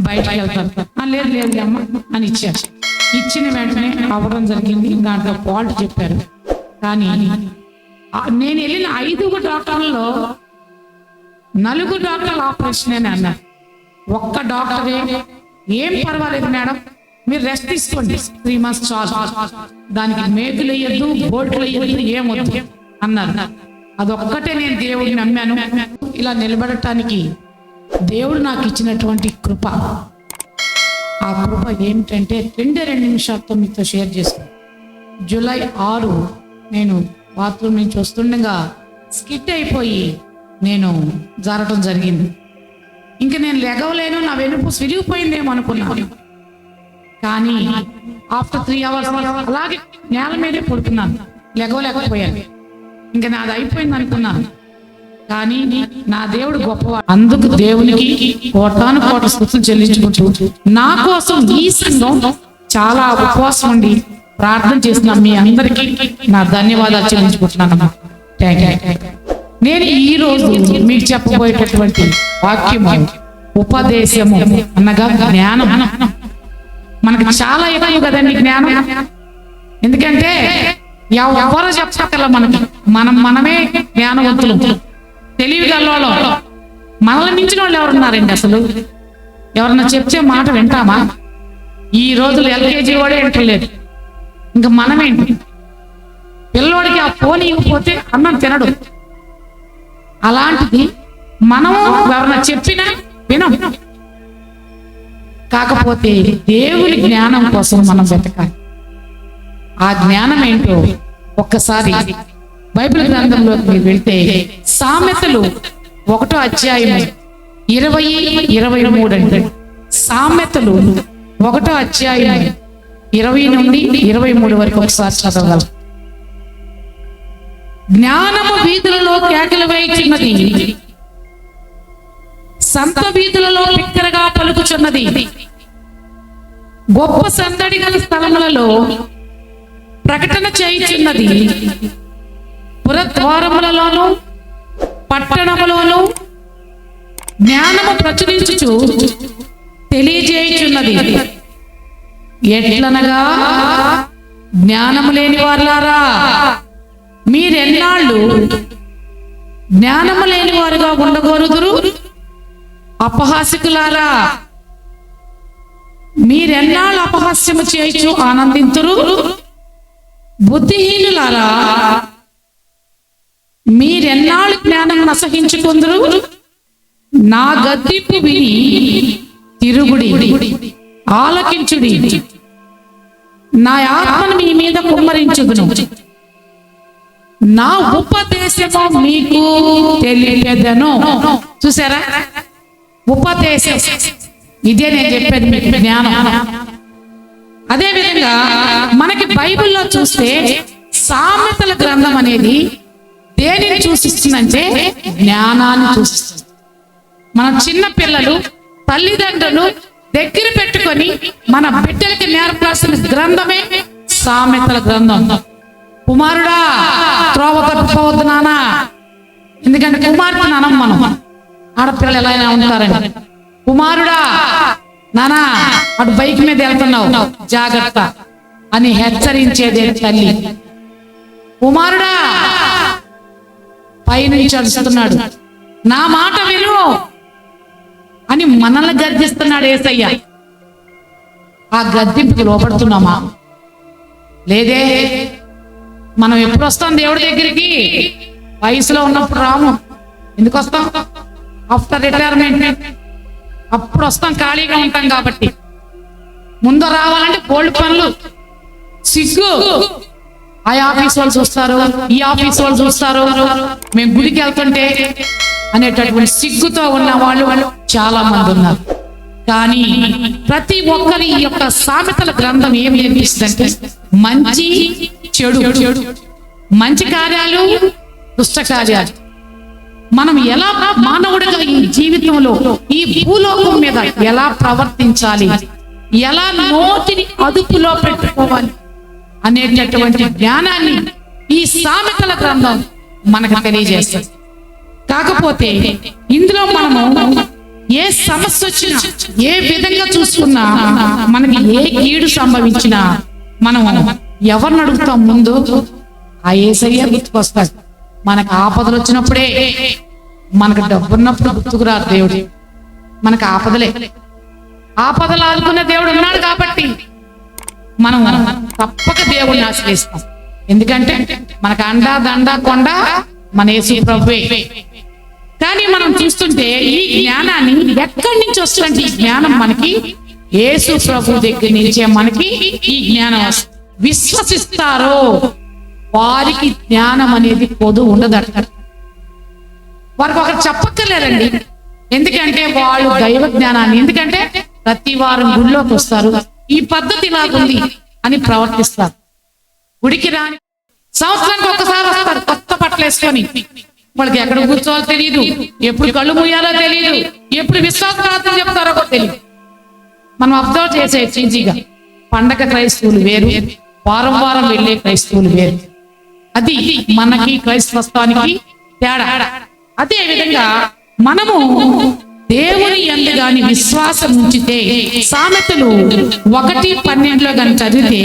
బయటకు వెళ్తాను. లేదు లేదు అమ్మ అని ఇచ్చారు. ఇచ్చిన వెంటనే అవ్వడం జరిగింది. దాంట్లో ఫాల్ట్ చెప్పారు. కానీ నేను వెళ్ళిన 5 డాక్టర్లలో 4 డాక్టర్లు ఆపరేషన్ అని అన్నారు. ఒక్క డాక్టరే ఏం పర్వాలేదు మేడం, మీరు రెస్ట్ తీసుకోండి, 3 months చాలు, దానికి మేకులు వేయద్దు, బోల్ట్లు వేయద్దు, ఏమొద్దు అన్నారు. అదొక్కటే నేను దేవుడిని నమ్మాను. ఇలా నిలబడటానికి దేవుడు నాకు ఇచ్చినటువంటి కృప. ఆ కృప ఏమిటంటే 2 నిమిషాలతో మీతో షేర్ చేస్తాను. జూలై 6 నేను బాత్రూమ్ నుంచి వస్తుండగా స్కిట్ అయిపోయి నేను జారటం జరిగింది. ఇంకా నేను లెగవలేను, నా వెనుపు విరిగిపోయిందేమో అనుకున్నాను. కానీ ఆఫ్టర్ 3 hours అలాగే నేల మీదే పడుకున్నాను, లెగవలేకపోయాను. ఇంకా నాది అయిపోయింది అనుకున్నాను. కానీ నా దేవుడు గొప్పవాడు. అందుకు దేవునికి కోటాను కోట్ల స్తుతులు చెల్లించుకుంటూ నా కోసం ఈ సంఘం చాలా ఉపవాసం ఉండి ప్రార్థన చేసిన మీ అందరికీ నా ధన్యవాదాలు చెల్లించుకుంటున్నాను. నేను ఈ రోజు మీకు చెప్పబోయేటటువంటి వాక్యము ఉపదేశము అనగా జ్ఞానం. మనకి చాలా ఎక్కువ కదండి జ్ఞానం. ఎందుకంటే ఎవరు చెప్పగల మనమే జ్ఞానవంతులు, తెలివి గలవాళ్ళు. మనల్ని మించిన వాళ్ళు ఎవరున్నారండి? అసలు ఎవరన్నా చెప్తే మాట వింటామా? ఈ రోజులు LKG వాడే వింటలేదు, ఇంకా మనమేంటి? పిల్లోడికి ఆ ఫోన్ ఇవ్వకపోతే అన్నం తినడు. అలాంటిది మనము ఎవరన్నా చెప్పినా వినం. కాకపోతే దేవుని జ్ఞానం కోసం మనం వెతకాలి. ఆ జ్ఞానం ఏంటో ఒక్కసారి బైబిల్ గ్రంథంలోకి మీరు వెళ్తే సామెతలు 1వ అధ్యాయం 20-23 అంటే సామెతలు 1వ అధ్యాయం 20 నుండి 23 వరకు ఒకసారి చదవగలం. జ్ఞానము వీధులలో కేకలు వేయుచున్నది, సంత వీధులలో బిక్కరగా పలుకుచున్నది. గొప్ప సందడి గల స్థలములలో ప్రకటన చేయుచున్నది. పురద్వారములలోను పట్టణములోను జ్ఞానము ప్రచురించుచు తెలియజేయుచున్నది. ఎట్లనగా జ్ఞానము లేని వారులారా, మీరెన్నాళ్ళు జ్ఞానము లేని వారుగా ఉండగోరుదురు? అపహాసికులారా, మీరెన్నాళ్ళు అపహాస్యము చేయుచు ఆనందింతురు? బుద్ధిహీనులారా, మీరెన్నాళ్ళు జ్ఞానం నసహించుకుందరు? నా గద్దింపు విని తిరుగుడి, ఆలకించుడి, నా ఆత్మను మీ మీద కుమ్మరించుదును, నా ఉపదేశము మీకు తెలియదను. చూసారా? ఉపదేశం ఇదే నేను చెప్పేది మీకు జ్ఞానం. అదే విధంగా మనకి బైబిల్లో చూస్తే సామెతల గ్రంథం అనేది దేనిని సూచిస్తుందంటే జ్ఞానాన్ని సూచిస్తుంది. మన చిన్న పిల్లలు తల్లిదండ్రులు దగ్గర పెట్టుకొని మన బిడ్డలకి నేర్పాల్సిన గ్రంథమే సామెతల గ్రంథం. కుమారుడా త్రోవ తప్పిపోవద్దు నానా, ఎందుకంటే కుమార్తె నానం మనం ఆడపిల్లలు ఎలా అయినా ఉంటారని. కుమారుడా నానా అటు బైక్ మీద వెళ్తున్నావు జాగ్రత్త అని హెచ్చరించేదే తల్లి. కుమారుడా పైనుంచి అడుస్తున్నాడు, నా మాట విను అని మనల్ని గర్జిస్తున్నాడు యేసయ్య. ఆ గర్జింపుకి లోపడుతున్నామా? లేదే. మనం ఎప్పుడు వస్తాం దేవుడి దగ్గరికి? వయసులో ఉన్నప్పుడు రాము. ఎందుకు వస్తాం? ఆఫ్టర్ రిటైర్మెంట్ అప్పుడు వస్తాం, ఖాళీగా ఉంటాం కాబట్టి. ముందు రావాలంటే బోల్డ్ పనులు, సిగ్గు. ఆ ఆఫీస్ వాళ్ళు చూస్తారు, ఈ ఆఫీస్ వాళ్ళు చూస్తారు, మేము గుడికి వెళ్తుంటే అనేటటువంటి సిగ్గుతో ఉన్న వాళ్ళు చాలా మంది ఉన్నారు. కానీ ప్రతి ఒక్కరి యొక్క సామెతల గ్రంథం ఏం నేర్పిస్తుందంటే మంచి చెడు, మంచి కార్యాలు, దుష్ట కార్యాలు. మనం ఎలా మానవుడిగా ఈ జీవితంలో ఈ భూలోకం మీద ఎలా ప్రవర్తించాలి, ఎలా నోటిని అదుపులో పెట్టుకోవాలి అనేటటువంటి జ్ఞానాన్ని ఈ సామెతల గ్రంథం మనకు తెలియజేస్తుంది. కాకపోతే ఇందులో మనము ఏ సమస్య వచ్చినా, ఏ విధంగా చూసుకున్నా, మనకి ఏ కీడు సంభవించినా మనం ఎవరిని అడుగుతాం? ముందు ఆ యేసయ్య గుర్తుకొస్తాడు. మనకు ఆపదలు వచ్చినప్పుడే, మనకు డబ్బున్నప్పుడు గుర్తుకురాదు దేవుడు. మనకు ఆపదలు ఆదుకునే దేవుడు ఉన్నాడు కాబట్టి మనం తప్పక దేవుడిని ఆశ్రయిస్తాం. ఎందుకంటే మనకు అండా దండ కొండ మన యేసు ప్రభువే. కానీ మనం చూస్తుంటే ఈ జ్ఞానాన్ని ఎక్కడి నుంచి వస్తుందంటే, ఈ జ్ఞానం మనకి యేసు ప్రభు దగ్గర నుంచే మనకి ఈ జ్ఞానం వస్తుంది. విశ్వసిస్తారో వారికి జ్ఞానం అనేది పొదు ఉండదట. వారికి ఒకరు చెప్పక్కర్లేరండి. ఎందుకంటే వాళ్ళు దైవ జ్ఞానాన్ని, ఎందుకంటే ప్రతి వారం గుడిలోకి వస్తారు, ఈ పద్ధతి ఇలాగుంది అని ప్రవర్తిస్తారు. గుడికి రాని సంవత్సరానికి ఒక్కసారి వస్తారు కొత్త బట్టలు వేసుకొని. వాళ్ళకి ఎక్కడ కూర్చోవాలో తెలియదు, ఎప్పుడు కళ్ళు మూయాలో తెలియదు, ఎప్పుడు విశ్వాస ప్రార్థన చెప్తారో కూడా తెలియదు. మనం అబ్జర్వ్ చేసే ఈజీగా పండగ క్రైస్తవులు వేరు, వారం వారం వెళ్ళే క్రైస్తవులు వేరు. అది మనకి క్రైస్తవత్వానికి తేడా. అదే విధంగా మనము దేవుని యందు గాని విశ్వాసం ఉంచితే, సామెతలు 1:12 గాని చదివితే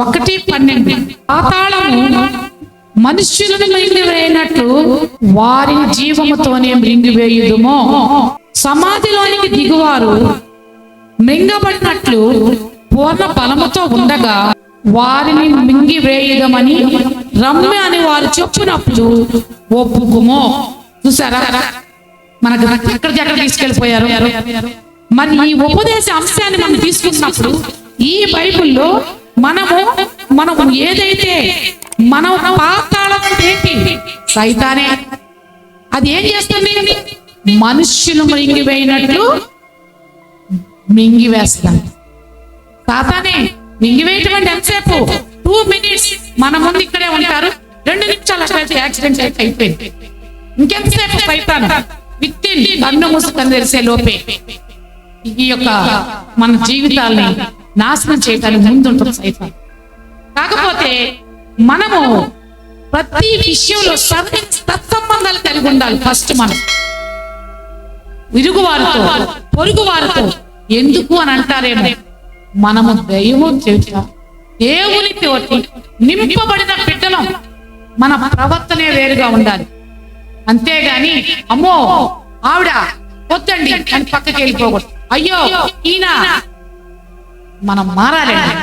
1:12, పాతాళము మనుష్యులను మృంగివేయనట్లు వారిని జీవముతోనే మృంగివేయుదుమో, సమాధిలోనికి దిగువారు మృంగబడినట్లు పూర్ణ బలముతో ఉండగా వారిని మింగివేయుదమని రమ్య అని వారు చెప్పినప్పుడు ఒప్పుకుమో. చూసారా, మనకు ఎక్కడ తీసుకెళ్ళిపోయారు. మరి ఈ ఉపదేశ అంశాన్ని మనం తీసుకున్నప్పుడు ఈ బైబిల్లో మనము ఏదైతే మనం పాతాళం ఏంటి, సైతానే. అది ఏం చేస్తుంది? మనుష్యులు మింగివేయినట్లు మింగివేస్తాను. సాతానే మింగివేయటం అంటే ఎంతసేపు? 2 minutes మన ముందు ఇక్కడే ఉంటారు, 2 నిమిషాలు అట్లా యాక్సిడెంట్ అయిపోయింది. ఇంకెంతసేపు సైతాను విత్తిన్ కన్ను మూసుకొని తెలిసే లోపే ఈ యొక్క మన జీవితాల్ని నాశనం చేయడానికి ముందుంటుంది సైతాన్. కాకపోతే మనము ప్రతి విషయంలో సత్సంబంధాలు కలిగి ఉండాలి. ఫస్ట్ మనం ఇరుగు వారితో, పొరుగు వారితో. ఎందుకు అని అంటారేమో, మనము దైవం చేత దేవునితో నింపబడిన బిడ్డలం. మన ప్రవర్తనే వేరుగా ఉండాలి. అంతేగాని అమ్మో ఆవిడ వద్దండి అని పక్కకి వెళ్ళిపోకూడదు. అయ్యో ఈయన, మనం మారాలండి.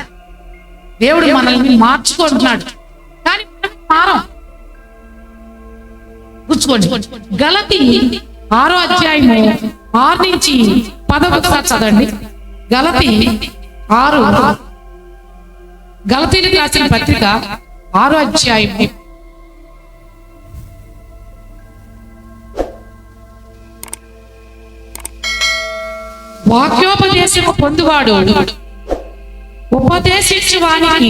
దేవుడు మనల్ని మార్చుకుంటున్నాడు, కానీ మారం. కూర్చోండి. గలతీ 6వ అధ్యాయము 6 నుంచి 10 చదవండి. గలతీ 6, గలతీలకు రాసిన పత్రిక 6వ అధ్యాయము 6. వాక్యోపదేశము పొందువాడు ఉపదేశించు వానికి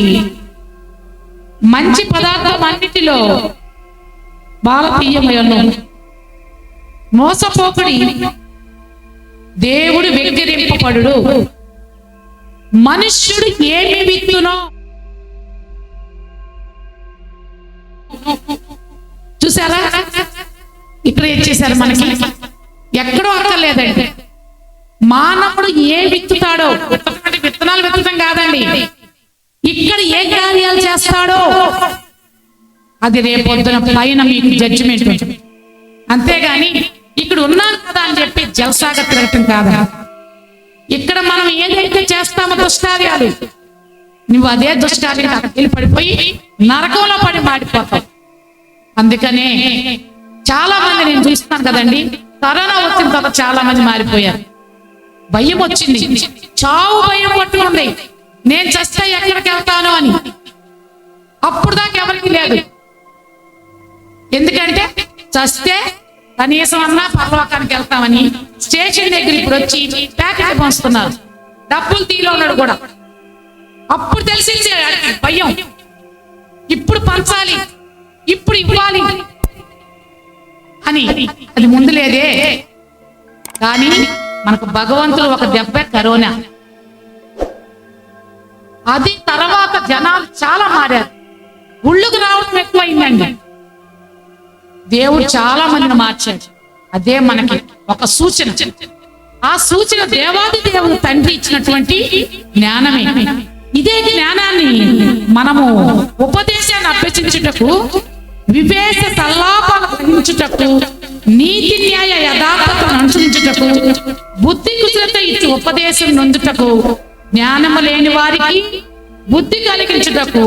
మంచి పదార్థం అన్నిటిలో బాలతీయమయను. మోసపోకుడి, దేవుడు వెక్కిరింపబడుడు. మనుష్యుడు ఏమి విత్తునో. చూసారా, ఇక్కడ ఏం చేశారు మనకి? ఎక్కడో అక్కర్లేదండి. మానవుడు ఏ విత్తుతాడో, విత్తనాలు విత్తడం కాదండి, ఇక్కడ ఏ కార్యాలు చేస్తాడో అది రేపొద్దున పైన మీకు జడ్జిమెంట్ ఉంటుంది. అంతేగాని ఇక్కడ ఉన్నాను కదా అని చెప్పి జలసాగా తిరగటం కాదా. ఇక్కడ మనం ఏదైతే చేస్తామో దుష్కార్యాలు, నువ్వు అదే దుష్కార్యం అక్కడికి పడిపోయి నరకంలో పడి మాడిపోతావు. అందుకనే చాలా మంది నేను చూస్తున్నాను కదండి, కరోనా వచ్చిన తర్వాత చాలా మంది మారిపోయారు. భయం వచ్చింది, చావు భయం పట్టుకుంది. నేను చస్తే ఎక్కడికి వెళ్తాను అని. అప్పుడు దాకా ఎవరికి లేదు. ఎందుకంటే చస్తే కనీసం అన్నా పరలోకానికి వెళ్తామని స్టేషన్ దగ్గర ఇప్పుడు వచ్చి ప్యాకెట్ పంచుతున్నారు. డబ్బులు తీలో ఉన్నాడు కూడా. అప్పుడు తెలిసింది భయం. ఇప్పుడు పంచాలి, ఇప్పుడు ఇవ్వాలి అని. అది ముందు లేదే. కానీ మనకు భగవంతుడు ఒక దెబ్బ కరోనా. అది తర్వాత జనాలు చాలా మారారు. ఉళ్ళుకు రావడం ఎక్కువైందండి. దేవుడు చాలా మందిని మార్చాడు. అదే మనకి ఒక సూచన. ఆ సూచన దేవాది దేవుడు తండ్రి ఇచ్చినటువంటి జ్ఞానమే. ఇదే జ్ఞానాన్ని మనము ఉపదేశాన్ని అభ్యసించుటకు, వివేక సల్లాపాలు గ్రహించుటకు, నీతి న్యాయ యథార్థతను అనుసరించుటకు, బుద్ధి కుశలత ఇచ్చి ఉపదేశం నొందుటకు, జ్ఞానము లేని వారికి బుద్ధి కలిగించుటకు,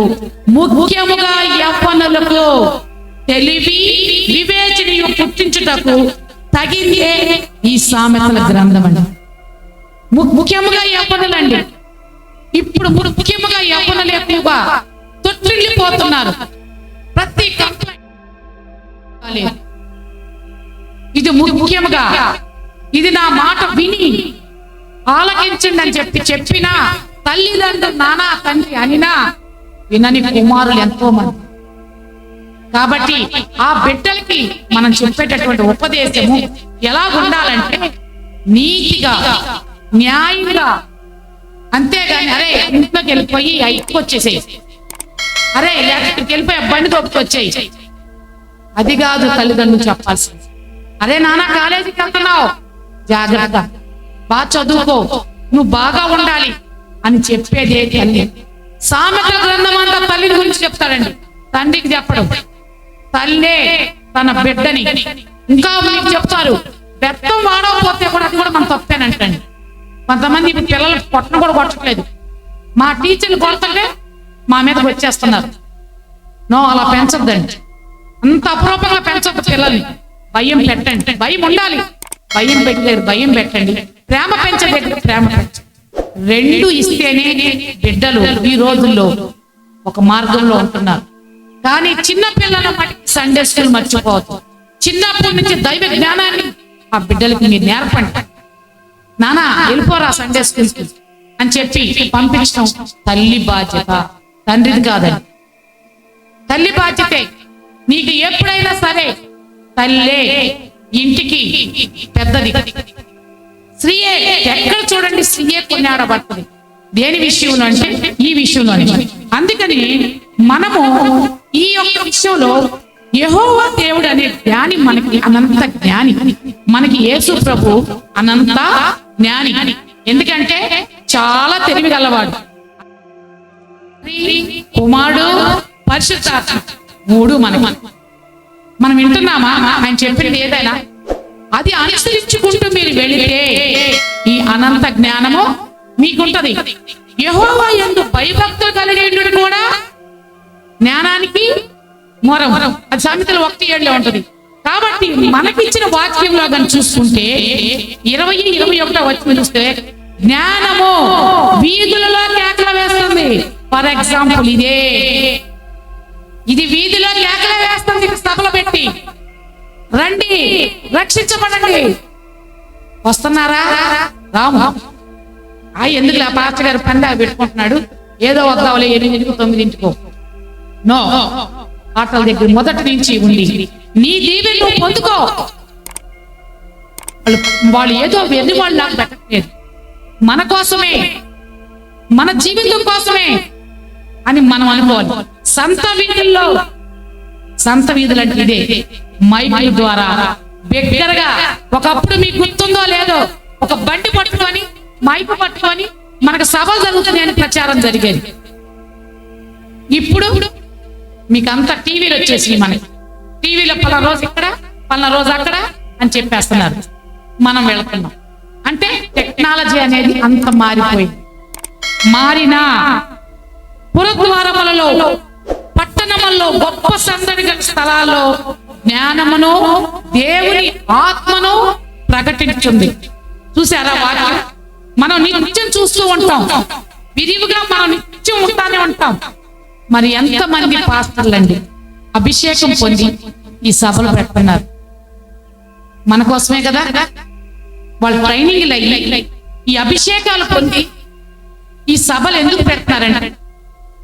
ముఖ్యముగా యవ్వనులకు తెలివి వివేచనయు పుట్టించుటకు తగిందే ఈ సామెతల గ్రంథం అండి. ముఖ్యముగా యవ్వనులండి. ఇప్పుడు ముఖ్యముగా యవ్వనులు ఎక్కువగా తొట్టిల్లిపోతున్నారు. ప్రతి కంప్లైంట్ ఇది ముఖ్యముగా, ఇది నా మాట విని ఆలకించండి అని చెప్పినా తల్లిదండ్రులు నానా తండ్రి అనినా వినని కుమారులు ఎంతో మంది. కాబట్టి ఆ బిడ్డలకి మనం చెప్పేటటువంటి ఉపదేశము ఎలా ఉండాలంటే నీతిగా, న్యాయంగా. అంతేగాని అరే ఇంట్లోకి వెళ్ళిపోయి వచ్చేసేయి, అరే ఇక్కడికి వెళ్ళిపోయి బండి తోపుకొచ్చేయి, అది కాదు తల్లిదండ్రులు చెప్పాల్సింది. అరే నాన్న కాలేజీకి వెళ్తున్నావు, జాగ్రత్త, బాగా చదువుకో, నువ్వు బాగా ఉండాలి అని చెప్పేదే తల్లి. సామెతల గ్రంథం అంతా తల్లిని గురించి చెప్తాడండి, తండ్రికి చెప్పడం. తల్లే తన బిడ్డని ఇంకా మీకు చెప్తారు. బెత్తం వాడకపోతే కూడా అది కూడా మన తప్పేనంటండి. కొంతమంది ఇప్పుడు పిల్లలు కొట్టను కూడా కొట్టట్లేదు. మా టీచర్లు కొడుతుంటే మా మీదకి వచ్చేస్తున్నారు. నో, అలా పెంచొద్దండి, అంత అపరూపంగా పెంచొద్దు పిల్లల్ని. భయం పెట్టండి, భయం ఉండాలి. భయం పెట్టలేదు, భయం పెట్టండి. ప్రేమ పెంచే ప్రేమ పెంచండి. రెండు ఇస్తేనే బిడ్డలు ఈ రోజుల్లో ఒక మార్గంలో ఉంటున్నారు. కానీ చిన్న పిల్లల మటుకు సండే స్కూల్ మర్చిపోవద్దు. చిన్నప్పటి నుంచి దైవ జ్ఞానాన్ని ఆ బిడ్డలకి మీరు నేర్పండి. నానా వెళ్ళిపోరా సండే స్కూల్ అని చెప్పి పంపించడం తల్లి బాధ్యత, తండ్రిది కాదండి. తల్లి బాధ్యతే. నీకు ఎప్పుడైనా సరే తల్లే ఇంటికి పెద్దది. స్త్రీయే ఎక్కడ చూడండి, స్త్రీయే కొన్నాడబడుతుంది. దేని విషయంలో అంటే ఈ విషయంలో. అందుకని మనము ఈ యొక్క విషయంలో యెహోవా దేవుడు అనే జ్ఞాని మనకి అనంత జ్ఞాని. మనకి యేసు ప్రభు అనంత జ్ఞాని. ఎందుకంటే చాలా తెలివి గలవాడు. కుమారుడు, పరిశుద్ధాత్మ, మూడు మనం వింటున్నామా? ఆయన చెప్పింది ఏదైనా అది అనుసరించుకుంటూ మీరు వెళితే ఈ అనంత జ్ఞానము మీకుంటది. యెహోవా యందు భయభక్తులు కలిగేందుకు కూడా జ్ఞానానికి మూలం. అది సామెతలు 1:7 ఉంటది. కాబట్టి మనకిచ్చిన వాక్యంలో కానీ చూసుకుంటే 20-21 వచ్చి చూస్తే జ్ఞానము వీధులలో కేకలు వేస్తుంది. ఫర్ ఎగ్జాంపుల్ ఇది వీధిలో కేకలు వేస్తుంది. సభలు పెట్టి రండి, రక్షించబడండి. వస్తున్నారా? రాము ఎందుకు పాస్టర్ గారు పండుగ పెట్టుకుంటున్నాడు, ఏదో వద్దావులే 8-9 నో. ఆటల దగ్గర మొదటి నుంచి ఉండి నీ దీవెను పొందుకో. వాళ్ళు ఏదో వెర్రి వాళ్ళు నాకు పెట్టలేదు, మన కోసమే, మన జీవితం కోసమే అని మనం అనుకోవాలి. సంత వీధులు అంటే ఇదే. మైకుల ద్వారా బిగ్గరగా, ఒకప్పుడు మీకు గుర్తుందో లేదో, ఒక బండి పట్టుకొని మైకు పట్టుకొని మనకు సభలు జరుగుతున్నాయని ప్రచారం జరిగేది. ఇప్పుడు మీకు అంతా టీవీలు వచ్చేసి మనకి టీవీలో పలానా రోజు ఇక్కడ, పలానా రోజు అక్కడ అని చెప్పేస్తున్నారు. మనం వెళ్తున్నాం అంటే టెక్నాలజీ అనేది అంత మారినా పురద్వారములలో, పట్టణములలో, గొప్ప సందడి గల స్థలాల్లో జ్ఞానమును, దేవుని ఆత్మను ప్రకటించుంది. చూసారా వాక్యం? మనం నిత్యం చూస్తూ ఉంటాం, విరివిగా మనం నిత్యం ఉంటానే ఉంటాం. మరి ఎంతమంది పాస్టర్లండి అభిషేకం పొంది ఈ సభలు పెడుతున్నారు? మన కోసమే కదా. వాళ్ళు ట్రైనింగ్లు అయ్యి ఈ అభిషేకాలు పొంది ఈ సభలు ఎందుకు పెడుతున్నారంటే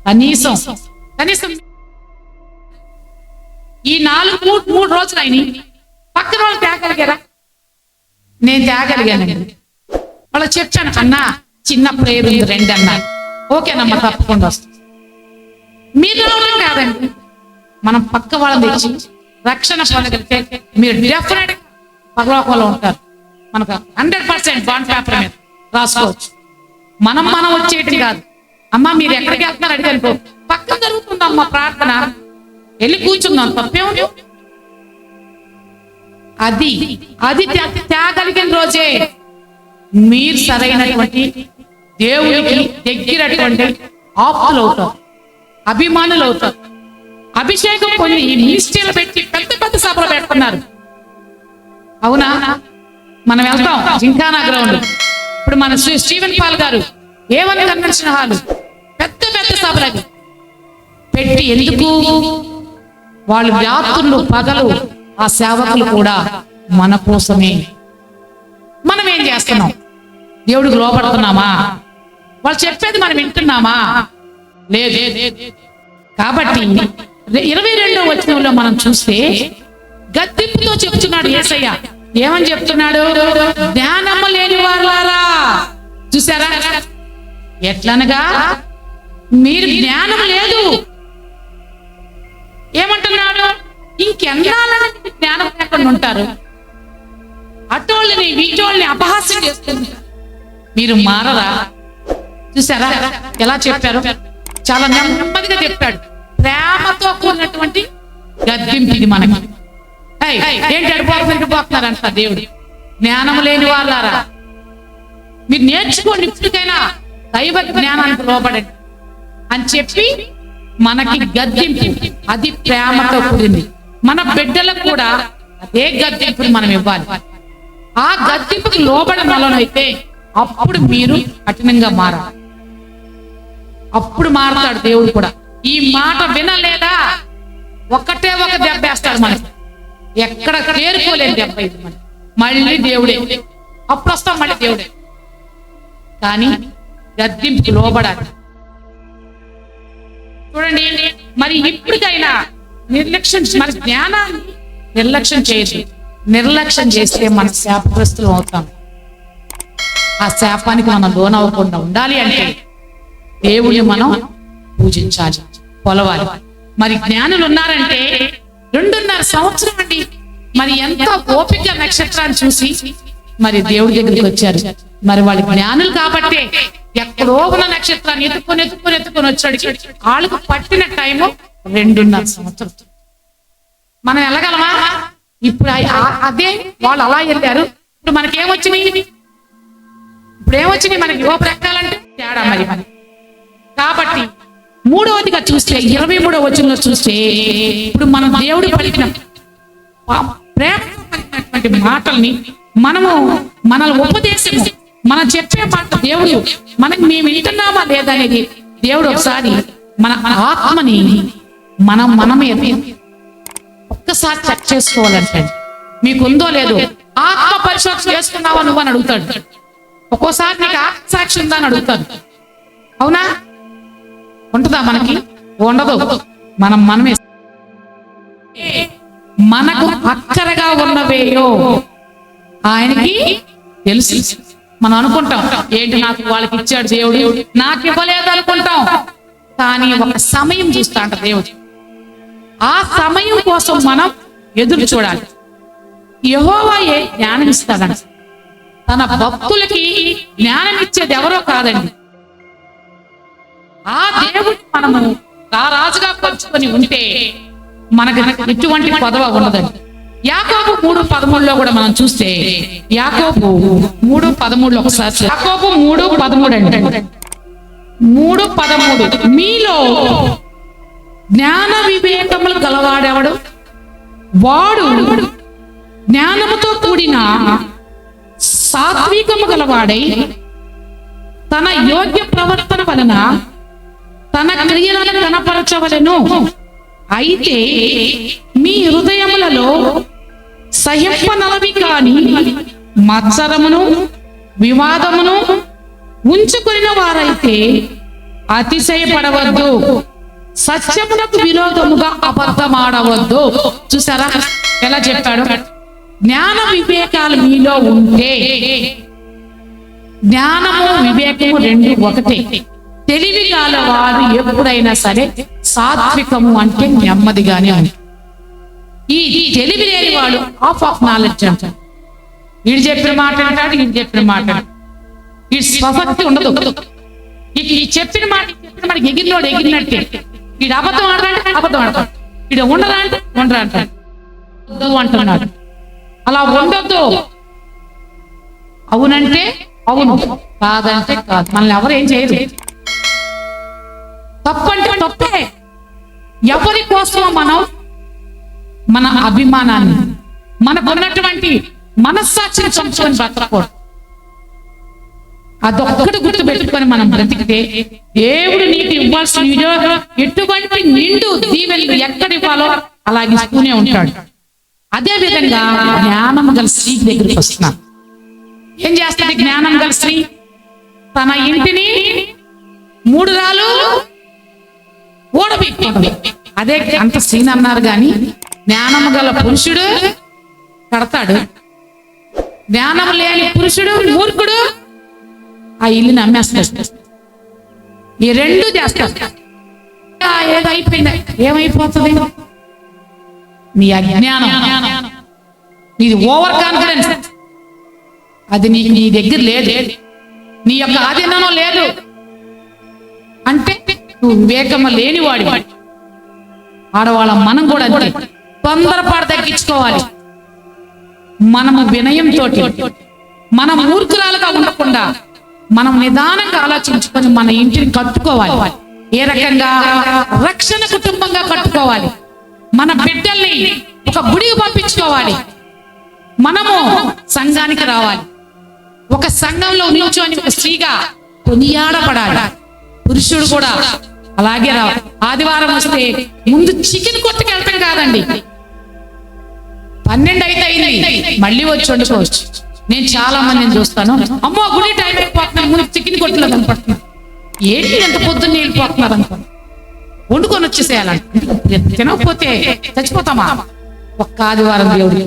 కనీసం ఈ 3 రోజులు అయినాయి. పక్కన వాళ్ళు తేగలిగారా? నేను తేగలిగానండి. వాళ్ళు చెప్పాను, అన్నా చిన్న ప్రేయర్ ఉంది రండి అన్నారు. ఓకేనమ్మా తప్పకుండా వస్తుంది. మీరు రావడం కాదండి, మనం పక్క వాళ్ళని తెచ్చి రక్షణ పొందగలిగితే మీరు డెఫినెట్ పరలోకంలో ఉంటారు. మనకు 100% బాండ్ పేపర్ మీద రాసుకోవచ్చు. మనం వచ్చేయటం కాదు. అమ్మ మీరు ఎక్కడికి వెళ్తున్నారు అడిగారు, పక్కన జరుగుతుందమ్మా ప్రార్థన, వెళ్ళి కూర్చుందాం, తప్పేముంది. అది తేగలిగిన రోజే మీరు సరైనటువంటి దేవుడికి దగ్గరటువంటి ఆప్తులు అవుతారు, అభిమానులు అవుతారు. అభిషేకం కొన్ని మినిస్ట్రీలు పెట్టి పెద్ద పెద్ద సభలు పెడుతున్నారు. అవునా? మనం వెళ్తాం జింకానా గ్రౌండ్, ఇప్పుడు మన స్టీవెన్ పాల్ గారు A1 కన్వెన్షన్ హాల్, పెద్ద పెద్ద సభలు అది పెట్టి, ఎందుకు? వాళ్ళు రాత్రులు పగలు ఆ సేవకులు కూడా మన కోసమే. మనం ఏం చేస్తున్నాం? దేవుడికి లోపడుతున్నామా? వాళ్ళు చెప్పేది మనం వింటున్నామా? లేదు. కాబట్టి 22వ వచనంలో మనం చూస్తే గద్దింపుతో చెప్తున్నాడు యేసయ్య. ఏమని చెప్తున్నాడు? జ్ఞానము లేని వారులారా. చూసారా? ఎట్లనగా మీరు జ్ఞానం లేదు. ఏమంటున్నాడు? ఇంకెన్నాళ్ళని జ్ఞానం లేకుండా ఉంటారు? అటోళ్ళని వీటోళ్ళని అపహాస్యం చేస్తున్నారు, మీరు మారరా? చూసారా ఎలా చెప్పారు? చాలా నెమ్మదిగా చెప్పాడు. ప్రేమతో కూడినటువంటి గద్దింపు ఇది మనకి. ఏంటి అడిపోతున్నారంట దేవుడు. జ్ఞానం లేని వాళ్ళారా, మీరు నేర్చుకోండి, ఇప్పటికైనా దైవ జ్ఞానానికి లోబడండి అని చెప్పి మనకి గద్దింపు. అది ప్రేమతో కూడింది. మన బిడ్డలకు కూడా అదే గద్దింపుని మనం ఇవ్వాలి. ఆ గద్దింపుకి లోబడనైతే అప్పుడు మీరు కఠినంగా మారాలి. అప్పుడు మారతాడు దేవుడు కూడా. ఈ మాట వినలేదా ఒక్కటే ఒక దెబ్బ వేస్తాడు మనకి. ఎక్కడ చేరుకోలేదు దెబ్బ ఇది. మళ్ళీ దేవుడే, అప్పుడు వస్తాం మళ్ళీ దేవుడే. కానీ గద్దింపుకి లోబడాలి. చూడండి, మరి ఇప్పటికైనా మన జ్ఞానాన్ని నిర్లక్ష్యం చేయదు. నిర్లక్ష్యం చేస్తే మన శాపగ్రస్తులు అవుతాం. ఆ శాపానికి మనం లోనవ్వకుండా ఉండాలి అంటే దేవుని మనం పూజించాలి, కొలవాలి. మరి జ్ఞానులు ఉన్నారంటే 2.5 సంవత్సరం అండి. మరి ఎంత ఓపిక నక్షత్రాన్ని చూసి మరి దేవుడి దగ్గరికి వచ్చారు. మరి వాళ్ళు జ్ఞానులు కాబట్టే ఎక్కడో ఉన్న నక్షత్రాన్ని ఎత్తుకొని వచ్చాడు. వాళ్ళకు పట్టిన టైము 2.5 సంవత్సరం. మనం వెళ్ళగలమా? ఇప్పుడు అదే వాళ్ళు అలా వెళ్ళారు. ఇప్పుడు మనకేమొచ్చినాయి? మనకి యోపు ఎక్కాలంటే తేడా మరి. కాబట్టి 3వదిగా చూస్తే 23వ వచనంలో చూస్తే ఇప్పుడు మనం దేవుడు పలికిన ప్రేమతో పలికినటువంటి మాటల్ని మన ఉపదేశము, మనం చెప్పే మాట దేవుడు మనకి మేము వింటున్నామా లేదనేది దేవుడు ఒకసారి మన ఆత్మని మనమే ఒక్కసారి చెక్ చేసుకోవాలంటే, మీకుందో లేదో ఆత్మ పరిశోధన చేసుకున్నావా నువ్వు అని అడుగుతాడు. ఒక్కోసారి నీకు ఆత్మసాక్షి ఉందా అని అడుగుతాడు. అవునా? ఉంటుందా? మనకి ఉండదు. మనమే మనకు అక్కరగా ఉన్నవేయో ఆయనకి తెలుసు. మనం అనుకుంటాం, ఏంటి నాకు వాళ్ళకి ఇచ్చాడు దేవుడు, నాకు ఇవ్వలేదు అనుకుంటాం. కానీ ఒక సమయం చూస్తా అంట దేవుడు. ఆ సమయం కోసం మనం ఎదురు చూడాలి. యెహోవాయే జ్ఞానం ఇస్తాడంట. తన భక్తులకి జ్ఞానం ఇచ్చేది ఎవరో కాదండి, ఆ దేవుడు. మనము రాజుగా పంచుకొని ఉంటే మనకు ఎటువంటి పదవ ఉండదండి. యాకోబు 3:13లో కూడా మనం చూస్తే, యాకోబు 3:13 ఒకసారి, యాకోబు 3:13 అంటే 3:13 మీలో జ్ఞాన వివేకములు గలవాడెవడు? వాడు జ్ఞానముతో కూడిన సాత్వికము గలవాడై తన యోగ్య ప్రవర్తన వలన తన క్రియలను కనపరచవలెను. అయితే మీ హృదయములలో సహింపనలవి కాని మత్సరమును వివాదమును ఉంచుకున్న వారైతే అతిశయపడవద్దు, సత్యమునకు విరోధముగా అబద్ధమాడవద్దు. చూసారా ఎలా చెప్పాడు? జ్ఞాన వివేకాలు మీలో ఉంటే, జ్ఞానము వివేకము 2 ఒకటే. తెలివి గల వారు ఎప్పుడైనా సరే సాత్వికము అంటే నెమ్మదిగానే ఉంది. ఈ తెలివి లేని వాడు హాఫ్ ఆఫ్ నాలెడ్జ్ అంటారు. వీడు చెప్పిన మాట అంటాడు, వీడు చెప్పిన మాట ఈ స్వభక్తి ఉండదు. ఈ చెప్పిన మాట ఎగిరినోడు ఎగిరినట్టే. వీడు అబద్ధం ఆడతాడు, అబద్ధం ఆడతాడు. వీడు ఉండరా అంటే ఉండరా అంటాడు, వద్దు అంటున్నాడు. అలా ఉండొద్దు. అవునంటే అవును, కాదంటే కాదు. మనల్ని ఎవరు ఏం చేయరు. తప్పంటే తప్పే. ఎవరి కోసమో మనం మన అభిమానాన్ని, మనకున్నటువంటి మనస్సాక్షిని చంపుకొని బ్రతకూడదు. అదొక్కటి గుర్తు పెట్టుకొని మనం బ్రతికితే దేవుడు నీకు ఇవ్వాల్సిన ఎటువంటి నిండు దీవెనలు ఎక్కడ ఇవ్వాలో అలాగే ఇస్తూనే ఉంటాడు. అదే విధంగా జ్ఞానం గల స్త్రీ దగ్గరికి వస్తున్నా. ఏం చేస్తుంది జ్ఞానం గల స్త్రీ? తన ఇంటిని 3 రాళ్ళు ఓడబెట్టుకుంటుంది. అదే అంత స్త్రీని అన్నారు కానీ జ్ఞానం గల పురుషుడు కడతాడు, జ్ఞానం లేని పురుషుడు మూర్ఖుడు ఆ ఇల్లుని అమ్మేస్తాడు. ఈ 2 చేస్తారు. ఏదో అయిపోయింది, ఏమైపోతుంది? నీ అజ్ఞానం, నీది ఓవర్ కాన్ఫిడెన్స్, అది నీ దగ్గర లేదు, నీ యొక్క ఆధీనంలో లేదు అంటే నువ్వు వివేకము లేనివాడి. ఆడవాళ్ళ మనం కూడా అంతే, తొందరపాటు తగ్గించుకోవాలి. మనము వినయంతో, మనం మూర్ఖురాలుగా ఉండకుండా మనం నిదానంగా ఆలోచించుకొని మన ఇంటిని కట్టుకోవాలి. ఏ రకంగా? రక్షణ కుటుంబంగా కట్టుకోవాలి. మన బిడ్డల్ని ఒక గుడికి పంపించుకోవాలి. మనము సంఘానికి రావాలి. ఒక సంఘంలో నిల్చొని ఒక స్త్రీగా కొనియాడపడాలి. పురుషుడు కూడా అలాగే రావాలి. ఆదివారం వస్తే ముందు చికెన్ కొట్టుకెళ్తాం కాదండి. 12 అయితే అయింది, మళ్ళీ వచ్చి వండుకోవచ్చు. నేను చాలా మందిని చూస్తాను, అమ్మో గుడి టైం అయిపోతున్నాను, ముందు చికెన్ కొట్టులో కనపడుతున్నాను. ఏంటి ఎంత పొద్దున్న వెళ్ళిపోతున్నారు అనుకో, వండుకొని వచ్చేసేయాలంటే తినకపోతే చచ్చిపోతామా? ఒక్క ఆదివారం దేవుడి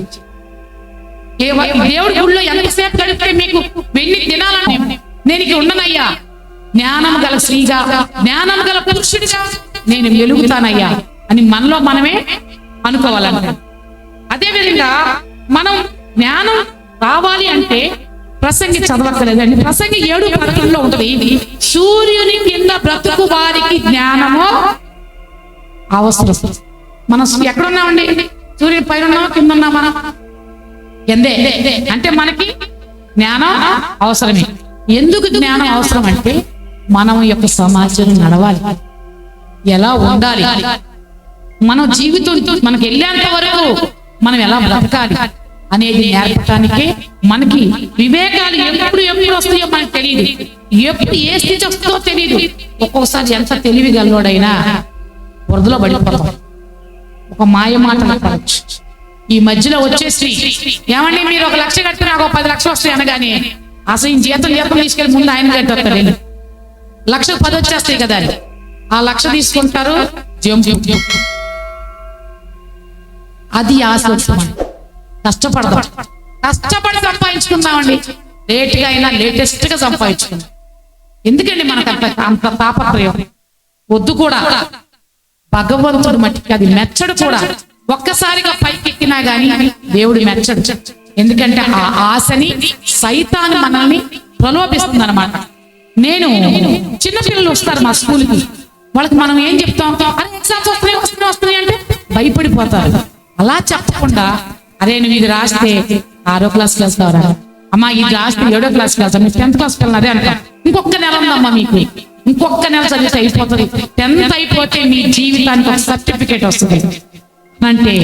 గుడిలో ఎంతసేపు గడిపితే మీకు వెళ్లి తినాలని నేను ఇక ఉండనయ్యా. జ్ఞానం గల స్త్రీగా, జ్ఞానం గల పురుషుడిగా నేను వెలుగుతానయ్యా అని మనలో మనమే అనుకోవాలంట. అదేవిధంగా మనం జ్ఞానం రావాలి అంటే ప్రసంగి చదవక్కలేదండి. ప్రసంగి 7:11 ఉంటుంది, సూర్యుని కింద బ్రతుకు వారికి జ్ఞానము అవసరం. మనం ఎక్కడున్నామండి? సూర్యుని పైన ఉన్నామా, కింద ఉన్నామా? ఎందే అంటే మనకి జ్ఞానం అవసరమే. ఎందుకు జ్ఞానం అవసరం అంటే మనం యొక్క సమాజం నడవాలి, ఎలా ఉండాలి, మన జీవితం మనకి వెళ్ళేంత వరకు మనం ఎలా బ్రతకాలి అనేది నేర్పడానికి మనకి వివేకాలు ఎప్పుడు వస్తాయో మనకు తెలియదు, ఎప్పుడు ఏ స్థితి వస్తుందో తెలియదు. ఒక్కొక్కసారి ఎంత తెలివి గల్లోడైనా వరదలో పడిపోతాం, ఒక మాయ మాట పడవచ్చు. ఈ మధ్యలో వచ్చేసి ఏమండి మీరు 1 లక్ష కడితే నాకు 10 లక్షలు వస్తాయి అనగానే అసలు ఈ జీతం తీసుకెళ్ళి ముందు ఆయన కట్టేస్తారు. 1,10,000 వచ్చేస్తాయి కదా, ఆ 1,00,000 తీసుకుంటారు. అది ఆశ. కష్టపడదాం, కష్టపడి సంపాదించుకుందామండి. లేట్గా అయినా లేటెస్ట్ గా సంపాదించుకుందాం. ఎందుకండి మనకు అంత తాపత్రయం వద్దు కూడా. భగవంతుడు మట్టికి అది మెచ్చడు కూడా. ఒక్కసారిగా పైకెక్కినా గాని దేవుడు మెచ్చడు. ఎందుకంటే ఆ ఆశని సైతాను మనల్ని ప్రలోభిస్తుంది అనమాట. నేను చిన్నపిల్లలు వస్తారు మా స్కూల్కి, వాళ్ళకి మనం ఏం చెప్తాం? అరే ఎగ్జామ్స్ వస్తున్నాయి అంటే భయపడిపోతారు. అలా చెప్పకుండా అరే నువ్వు ఇది రాస్తే 6వ క్లాస్కి వెళ్తావరా, అమ్మా ఇది రాస్తే 7వ క్లాస్కి వెళ్తాను, మీరు 10th క్లాస్కి వెళ్ళినదే అంట. ఇంకొక నెల ఉందమ్మా మీకు, ఇంకొక నెల చదివితే అయిపోతుంది. 10th అయిపోతే మీ జీవితానికి ఒక సర్టిఫికేట్ వస్తుంది అంటే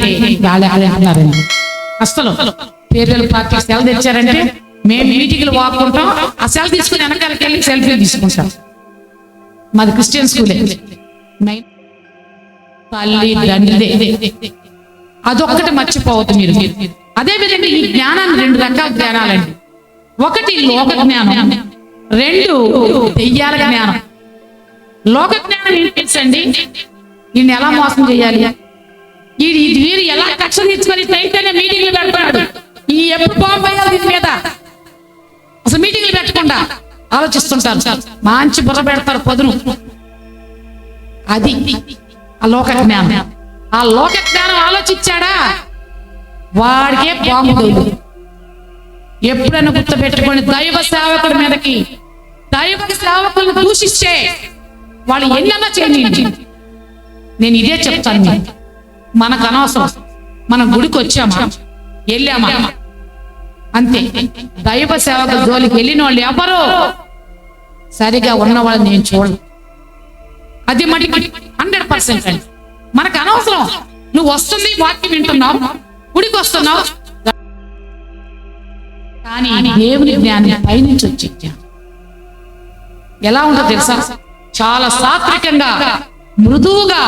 అన్నారండి. అసలు పేర్లు పార్టీ సెలవు తెచ్చారంటే మేము మీటింగ్లు వాడుకుంటాం, ఆ సెలవు తీసుకుని వెనకాలకి వెళ్ళి సెల్ఫీలు తీసుకుంటాం. మాది క్రిస్టియన్ స్కూలే. తల్లి తండ్రిదే, అదొక్కటి మర్చిపోవద్దు మీరు. అదే విధంగా ఈ జ్ఞానాన్ని 2 రకాల జ్ఞానాలండి. ఒకటి లోక జ్ఞానం, 2 దెయ్యాల జ్ఞానం. లోక జ్ఞానం ఏం తెలుసండి? ఈయన ఎలా మోసం చేయాలి, వీరు ఎలా కక్ష తీసుకొని చైతన్య మీటింగ్లు పెడతాడు, ఈ ఎప్పుడు పోయాలి దీని మీద అసలు మీటింగ్లు పెట్టకుండా ఆలోచిస్తుంటారు. మంచి బుర్ర పెడతారు పొదును. అది ఆ లోక జ్ఞానం. ఆ లోక జ్ఞానం ఆలోచించాడా వాడికే బాంబు. ఎప్పుడైనా గుర్తుపెట్టుకోండి, దైవ సేవకుడి మీదకి దైవ సేవకులను దూషిస్తే వాళ్ళు ఎన్నన్నా చేయండి. నేను ఇదే చెప్తాను, మనకు అనవసరం. మనం గుడికి వచ్చామా, వెళ్ళామా, అంతే. దైవ సేవకుల జోలికి వెళ్ళిన వాళ్ళు ఎవరో సరిగా ఉన్న వాళ్ళని నేను చూడను. అది మటుకు 100% అండి. మనకు అనవసరం. నువ్వు వస్తుంది వాక్యం వింటున్నావు, గుడికి వస్తున్నావు, కానీ దేవుని జ్ఞానం పైనుంచి వచ్చే జ్ఞానం ఎలా ఉంటుందో తెలుసా? చాలా సాత్వికంగా, మృదువుగా,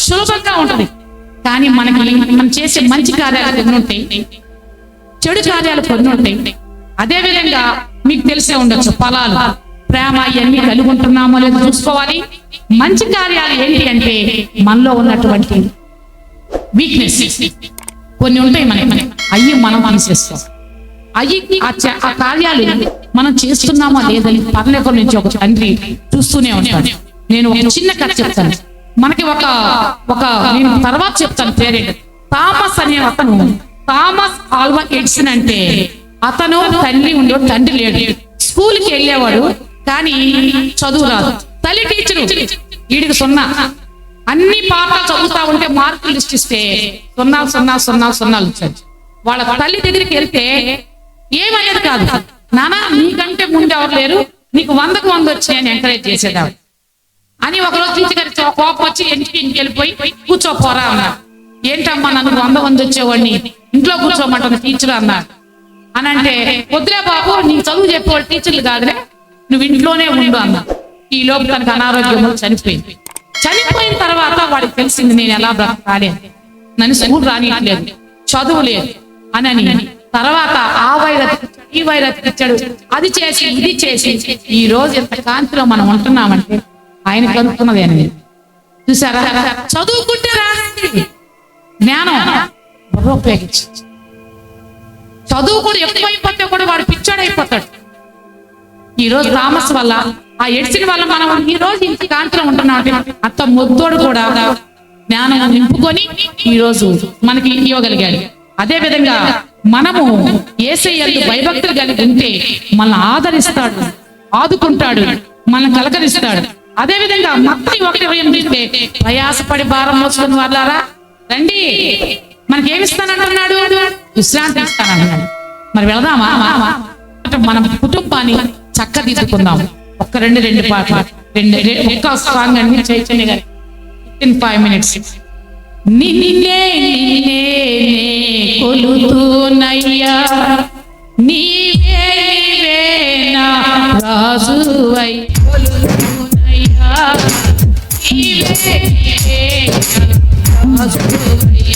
సులభంగా ఉంటుంది. కానీ మనం చేసే మంచి కార్యాలు కొన్ని ఉంటాయి, చెడు కార్యాలు కొన్ని ఉంటాయి. అదే విధంగా మీకు తెలిసే ఉండొచ్చు, ఫలాలు, ప్రేమ ఇవన్నీ కలిగి ఉంటున్నామో లేదో చూసుకోవాలి. మంచి కార్యాలు ఏంటి అంటే మనలో ఉన్నటువంటి వీక్నెస్ కొన్ని ఉంటాయి, అయ్యి మనం తీసేస్తాం. ఆ కార్యాలు మనం చేస్తున్నామా లేదని పరలోకం నుంచి ఒక తండ్రి చూస్తూనే ఉంటాడు. నేను ఒక చిన్న కథ చెప్తాను. మనకి నేను తర్వాత చెప్తాను పేరేంటి. థామస్ అనే అతను, థామస్ ఆల్వా ఎడిసన్ అంటే అతను తల్లి ఉండేవాడు, తండ్రి లేడు. స్కూల్కి వెళ్ళేవాడు కానీ చదువు రాదు. తల్లి టీచరు, వీడికి 0. అన్ని పాఠాలు చదువుతా ఉంటే మార్కులు లిస్ట్ ఇస్తే 0 వచ్చాడు. వాళ్ళ తల్లి దగ్గరికి వెళ్తే ఏమనేది కాదు, నానా నీకంటే ముందు ఎవరు లేరు, నీకు 100కు 100 వచ్చాయని ఎంకరేజ్ చేసేదాడు. అని ఒకరోజు టీచర్ గారి కోపం వచ్చి ఇంటికి వెళ్ళిపోయి కూర్చోపోరా అన్నారు. ఏంటమ్మా నన్ను 100 వచ్చేవాడిని ఇంట్లో కూర్చోమంటున్న టీచర్ అన్నారు. అని అంటే వద్దులే బాబు, నీకు చదువు చెప్పేవాళ్ళు టీచర్లు కాదులే, నువ్వు ఇంట్లోనే ఉండు అన్నా. ఈ లోపు తనకు అనారోగ్యం చనిపోయింది. చనిపోయిన తర్వాత వాడికి తెలిసింది నేను ఎలా బ్రతకాలి, నన్ను స్కూల్ రానియట్లేదు, చదువు లేదు అని. తర్వాత ఆ వైరస్ ఈ వైరస్ ఇచ్చాడు, అది చేసి ఇది చేసి ఈ రోజు ఎంత కాంతిలో మనం ఉంటున్నామంటే ఆయన కనుక్కున్నది అనేది. చూసారా, చదువుకుంటే రాదండి జ్ఞానం, ఉపయోగించి చదువు కూడా ఎక్కువైపోతే కూడా వాడు పిచ్చాడైపోతాడు. ఈ రోజు థామస్ వల్ల, ఆ ఎడిసిన్ వల్ల మనం ఈ రోజు ఇంత కాంతిలో ఉంటున్నాం అంటే అంత మొద్దోడు కూడా జ్ఞానం నింపుకొని ఈ రోజు మనకి ఇవ్వగలిగాడు. అదే విధంగా మనము యేసయ్యందు భయభక్తులు కలిగి ఉంటే మనల్ని ఆదరిస్తాడు, ఆదుకుంటాడు, మనల్ని కలకరిస్తాడు. అదే విధంగా మత్తయి 1:28 ప్రయాసపడి భారం మోసుకుని వాళ్ళారా రండి, మనకేమి ఇస్తానంటున్నాడు, విశ్రాంతి ఇస్తానంటున్నాడు. మరి వెళదామా? మన కుటుంబాన్ని చక్కదిద్దుకుందాం. ఒక్క రెండు పాటలు, ఒక్క సాంగ్ అండి చైతన్య గారి 5 minutes. నిన్నే కొలుతూనయ్యా, నీవే నా రాజువై కొలుతూనయ్యా, నీవే నా రాజువయ్యా.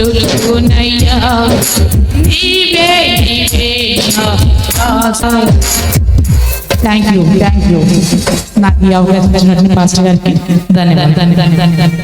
తొలుగునయ్యా నీవే నీవే నా ఆశ. థ్యాంక్ యూ నాకు ఈ అవకాశం ఇచ్చినటువంటి పాస్టర్ గారికి ధన్యవాదాలు.